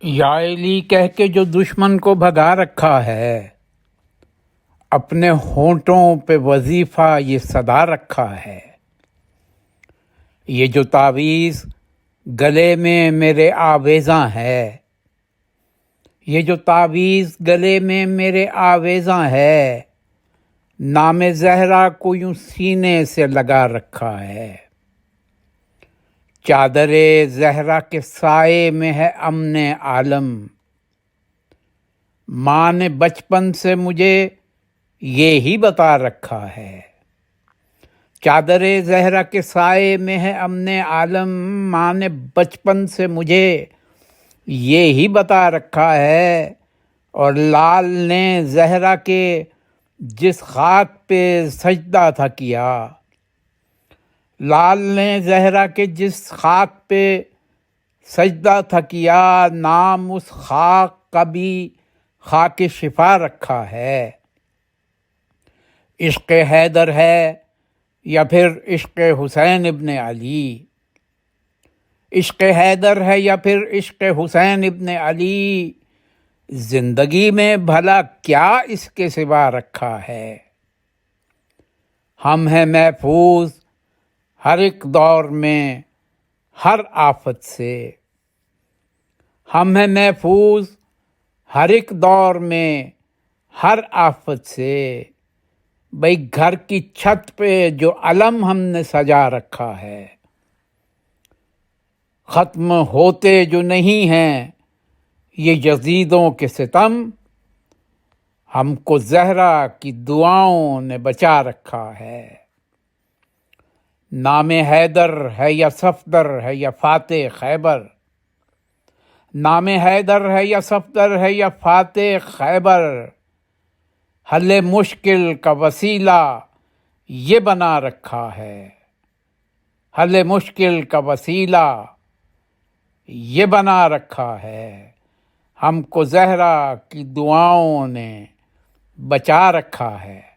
یا علی کہہ کے جو دشمن کو بھگا رکھا ہے، اپنے ہونٹوں پہ وظیفہ یہ صدا رکھا ہے۔ یہ جو تعویذ گلے میں میرے آویزاں ہے، یہ جو تعویذ گلے میں میرے آویزاں ہے، نام زہرا کو یوں سینے سے لگا رکھا ہے۔ چادر زہرا کے سائے میں ہے امن عالم، ماں نے بچپن سے مجھے یہی بتا رکھا ہے۔ چادر زہرا کے سائے میں ہے امن عالم، ماں نے بچپن سے مجھے یہی بتا رکھا ہے۔ اور لال نے زہرا کے جس خاک پہ سجدہ تھا کیا، لال نے زہرا کے جس خاک پہ سجدہ تھا کیا، نام اس خاک کا بھی خاک شفا رکھا ہے۔ عشق حیدر ہے یا پھر عشق حسین ابن علی، عشق حیدر ہے یا پھر عشق حسین ابن علی، زندگی میں بھلا کیا اس کے سوا رکھا ہے۔ ہم ہیں محفوظ ہر ایک دور میں ہر آفت سے، ہم ہیں محفوظ ہر ایک دور میں ہر آفت سے۔ بھئی گھر کی چھت پہ جو علم ہم نے سجا رکھا ہے، ختم ہوتے جو نہیں ہیں یہ یزیدوں کے ستم، ہم کو زہرا کی دعاؤں نے بچا رکھا ہے۔ نام حیدر ہے یا صفدر ہے یا فاتح خیبر، نام حیدر ہے یا صفدر ہے یا فاتح خیبر، حل مشکل کا وسیلہ یہ بنا رکھا ہے۔ حل مشکل کا وسیلہ یہ بنا رکھا ہے، ہم کو زہرا کی دعاؤں نے بچا رکھا ہے۔